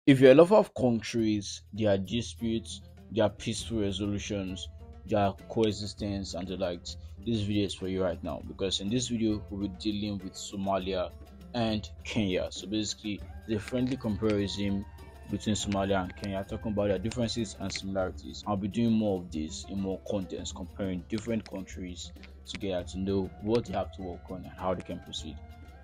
If you're a lover of countries, their disputes, their peaceful resolutions, their coexistence, and the likes, this video is for you right now because in this video we'll be dealing with Somalia and Kenya. So basically, the friendly comparison between Somalia and Kenya, talking about their differences and similarities. I'll be doing more of this in more contents, comparing different countries together to know what they have to work on and how they can proceed.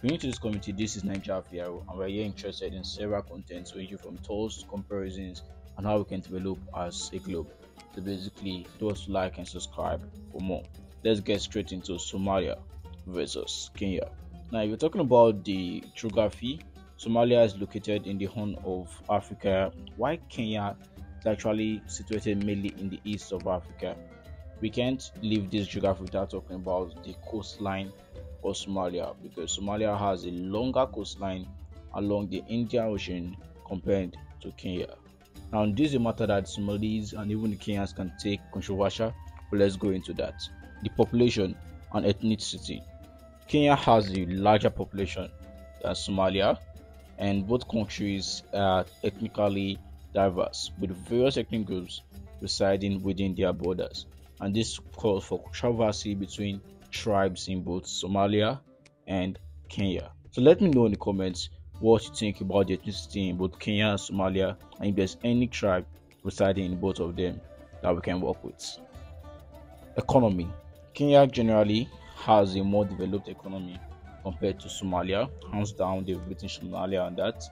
If you're new to this community, this is naijavr, and we're here interested in several contents ranging from tours, comparisons, and how we can develop as a globe. So basically, those like and subscribe for more. Let's get straight into Somalia versus Kenya. Now, if you're talking about the geography, Somalia is located in the Horn of Africa, while Kenya is actually situated mainly in the east of Africa. We can't leave this geography without talking about the coastline of Somalia because Somalia has a longer coastline along the Indian Ocean compared to Kenya. Now, this is a matter that Somalis and even the Kenyans can take controversial, but let's go into that. The population and ethnicity. Kenya has a larger population than Somalia, and both countries are ethnically diverse, with various ethnic groups residing within their borders. And this calls for controversy between tribes in both Somalia and Kenya. So let me know in the comments what you think about the ethnicity in both Kenya and Somalia, and if there's any tribe residing in both of them that we can work with. Economy. Kenya generally has a more developed economy compared to Somalia. Hands down, they've beaten Somalia on that.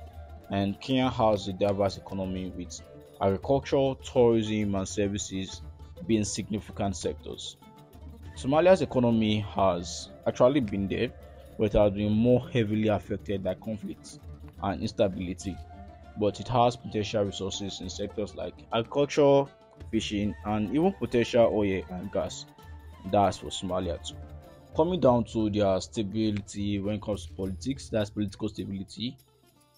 And Kenya has a diverse economy with agriculture, tourism, and services being significant sectors. Somalia's economy has actually been there, but it has been more heavily affected by conflicts and instability. But it has potential resources in sectors like agriculture, fishing, and even potential oil and gas. That's for Somalia too. Coming down to their stability when it comes to politics, that's political stability.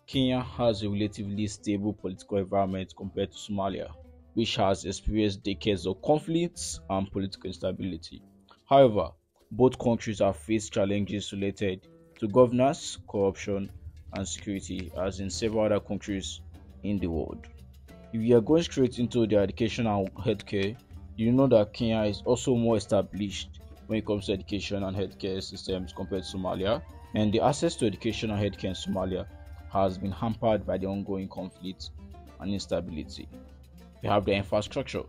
Kenya has a relatively stable political environment compared to Somalia, which has experienced decades of conflicts and political instability. However, both countries have faced challenges related to governance, corruption, and security, as in several other countries in the world. If you are going straight into the education and healthcare, you know that Kenya is also more established when it comes to education and healthcare systems compared to Somalia, and the access to education and healthcare in Somalia has been hampered by the ongoing conflict and instability. We have the infrastructure.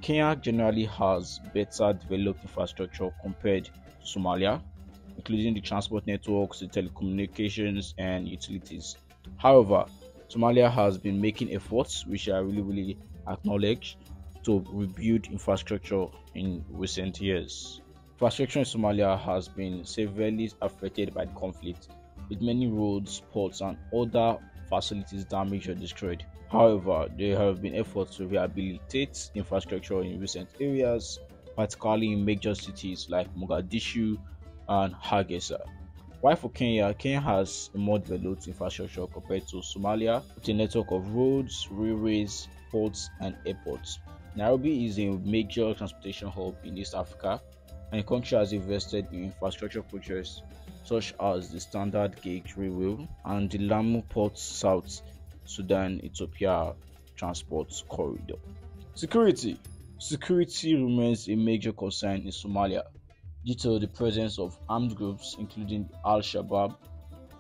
Kenya generally has better developed infrastructure compared to Somalia, including the transport networks, the telecommunications, and utilities. However, Somalia has been making efforts, which I really acknowledge, to rebuild infrastructure in recent years. Infrastructure in Somalia has been severely affected by the conflict, with many roads, ports, and other facilities damaged or destroyed. However, there have been efforts to rehabilitate infrastructure in recent areas, particularly in major cities like Mogadishu and Hargeisa. While for Kenya, Kenya has a more developed infrastructure compared to Somalia, with a network of roads, railways, ports, and airports. Nairobi is a major transportation hub in East Africa, and the country has invested in infrastructure projects such as the Standard Gauge Railway and the Lamu Port South Sudan Ethiopia Transport Corridor. Security. Security remains a major concern in Somalia due to the presence of armed groups including Al-Shabaab.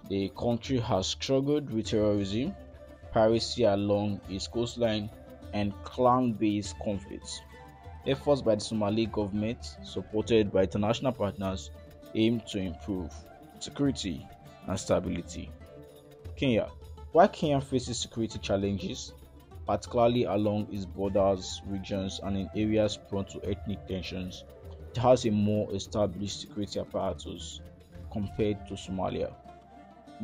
The country has struggled with terrorism, piracy along its coastline, and clan-based conflicts. Efforts by the Somali government, supported by international partners, aim to improve security and stability. Kenya. While Kenya faces security challenges, particularly along its borders, regions, and in areas prone to ethnic tensions, it has a more established security apparatus compared to Somalia.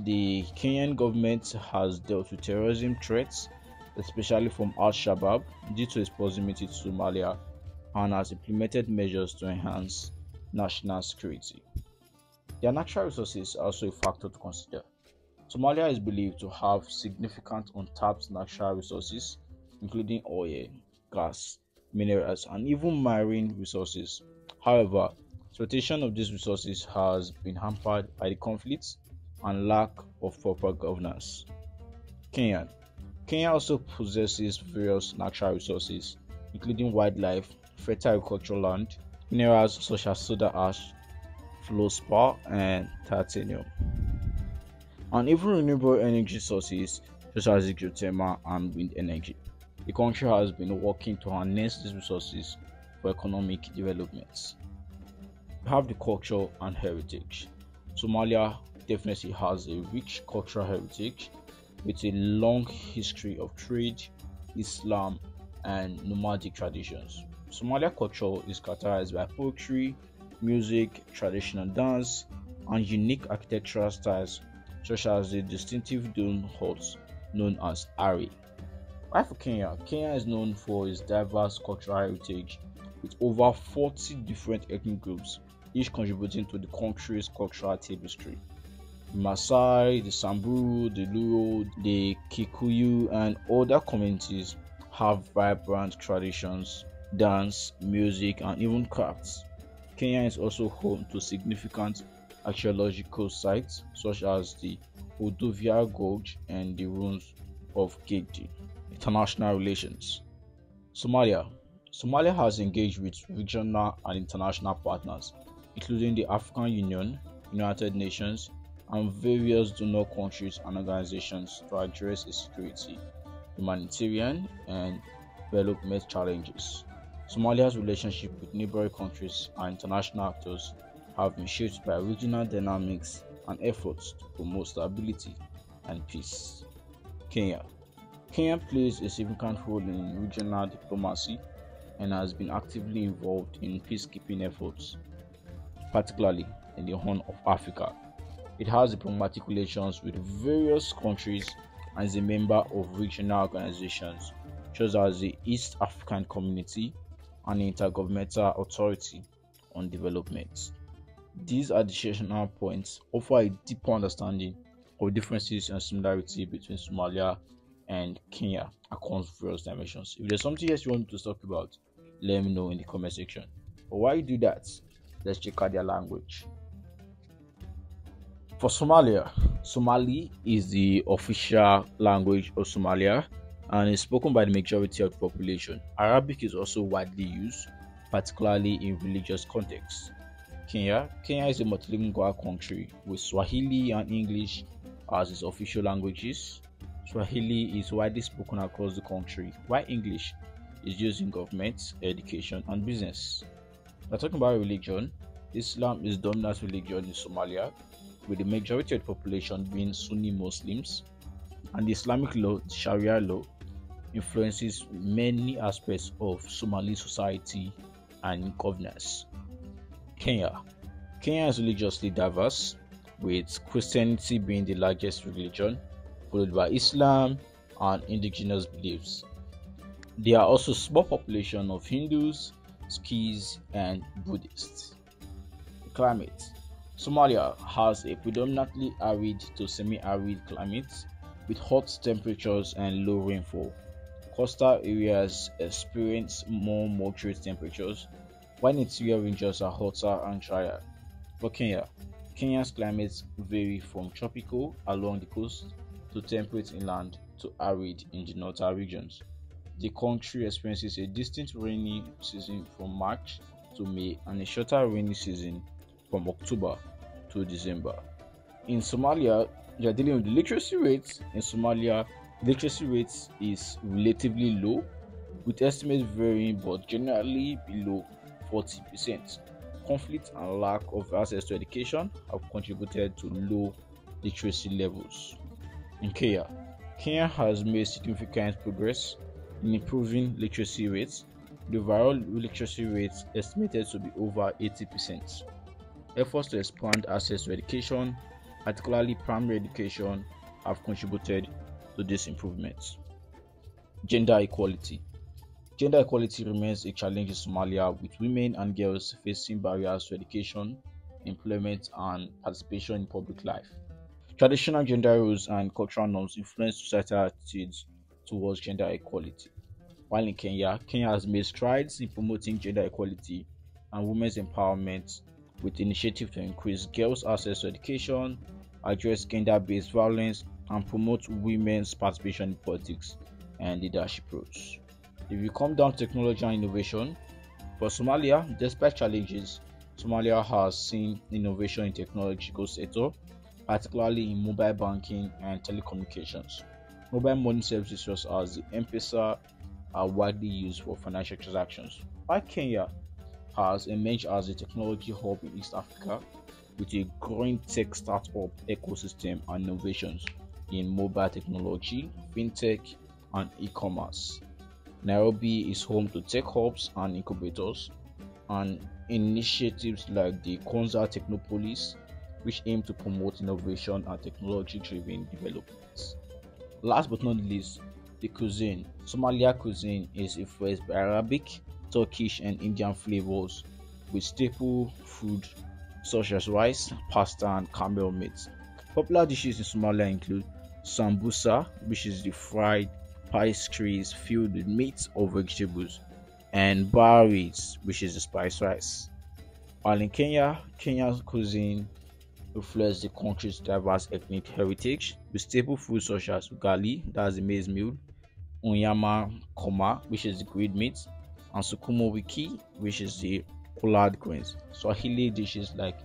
The Kenyan government has dealt with terrorism threats, especially from Al-Shabaab, due to its proximity to Somalia, and has implemented measures to enhance national security. Their natural resources are also a factor to consider. Somalia is believed to have significant untapped natural resources, including oil, gas, minerals, and even marine resources. However, exploitation of these resources has been hampered by the conflicts and lack of proper governance. Kenyan. Kenya also possesses various natural resources, including wildlife, fertile agricultural land, minerals such as soda ash, fluorspar, and titanium, and even renewable energy sources such as geothermal and wind energy. The country has been working to harness these resources for economic development. We have the culture and heritage. Somalia definitely has a rich cultural heritage with a long history of trade, Islam, and nomadic traditions. Somalia culture is characterized by poetry, music, traditional dance, and unique architectural styles such as the distinctive dome huts known as Ari. While for Kenya, Kenya is known for its diverse cultural heritage with over 40 different ethnic groups, each contributing to the country's cultural tapestry. The Maasai, the Samburu, the Luo, the Kikuyu, and other communities have vibrant traditions, dance, music, and even crafts. Kenya is also home to significant archaeological sites such as the Oduvia Gorge and the ruins of Gedi. International relations. Somalia. Somalia has engaged with regional and international partners, including the African Union, United Nations, and various donor countries and organizations to address its security, humanitarian, and development challenges. Somalia's relationship with neighboring countries and international actors have been shaped by regional dynamics and efforts to promote stability and peace. Kenya. Kenya plays a significant role in regional diplomacy and has been actively involved in peacekeeping efforts, particularly in the Horn of Africa. It has diplomatic relations with various countries and is a member of regional organizations such as the East African Community and the Intergovernmental Authority on Development. These additional points offer a deeper understanding of differences and similarity between Somalia and Kenya across various dimensions. If there's something else you want me to talk about, let me know in the comment section. But while you do that, let's check out their language. For Somalia, Somali is the official language of Somalia and is spoken by the majority of the population. Arabic is also widely used, particularly in religious contexts. Kenya is a multilingual country with Swahili and English as its official languages. Swahili is widely spoken across the country, while English is used in government, education, and business. We're talking about religion. Islam is the dominant religion in Somalia, with the majority of the population being Sunni Muslims, and the Islamic law, the Sharia law, influences many aspects of Somali society and governance. Kenya is religiously diverse, with Christianity being the largest religion, followed by Islam and indigenous beliefs. There are also small population of Hindus, Sikhs, and Buddhists. Climate. Somalia has a predominantly arid to semi-arid climate with hot temperatures and low rainfall. Coastal areas experience more moderate temperatures, while interior regions are hotter and drier. For Kenya's climates vary from tropical along the coast to temperate inland to arid in the northern regions. The country experiences a distinct rainy season from March to May and a shorter rainy season from October to December. In Somalia, they are dealing with the literacy rates. In Somalia, literacy rate is relatively low, with estimates varying but generally below 40%. Conflict and lack of access to education have contributed to low literacy levels. In Kenya has made significant progress in improving literacy rates. The overall literacy rate estimated to be over 80%. Efforts to expand access to education, particularly primary education, have contributed to these improvements. Gender equality. Gender equality remains a challenge in Somalia, with women and girls facing barriers to education, employment, and participation in public life. Traditional gender roles and cultural norms influence societal attitudes towards gender equality. While in Kenya has made strides in promoting gender equality and women's empowerment with initiatives to increase girls' access to education, address gender-based violence, and promote women's participation in politics and leadership roles. If you come down to technology and innovation, for Somalia, despite challenges, Somalia has seen innovation in technological sector, particularly in mobile banking and telecommunications. Mobile money services such as the M-Pesa are widely used for financial transactions. While Kenya has emerged as a technology hub in East Africa with a growing tech startup ecosystem and innovations in mobile technology, fintech, and e-commerce. Nairobi is home to tech hubs and incubators, and initiatives like the Konza Technopolis, which aim to promote innovation and technology-driven development. Last but not least, the cuisine. Somalia cuisine is influenced by Arabic, Turkish, and Indian flavors, with staple food such as rice, pasta, and camel meat. Popular dishes in Somalia include sambusa, which is the fried pastries filled with meat or vegetables, and baris, which is the spice rice. While in Kenya, Kenya's cuisine reflects the country's diverse ethnic heritage, with staple foods such as ugali, that's the maize meal, unyama koma, which is the grilled meat, and sukumo wiki, which is the collard greens. Swahili dishes like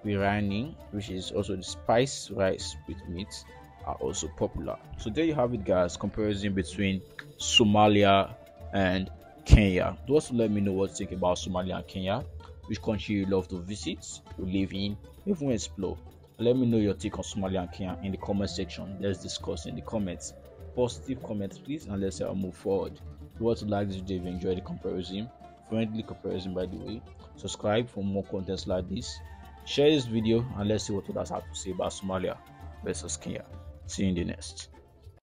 biryani, which is also the spice rice with meat, are also popular. So there you have it, guys. Comparison between Somalia and Kenya. Do also let me know what you think about Somalia and Kenya. Which country you love to visit, you live in, even explore. Let me know your take on Somalia and Kenya in the comment section. Let's discuss in the comments. Positive comments, please, and let's move forward. If you want to like this video, if you enjoy the comparison, friendly comparison by the way, subscribe for more contents like this. Share this video and let's see what others have to say about Somalia versus Kenya. See you in the next.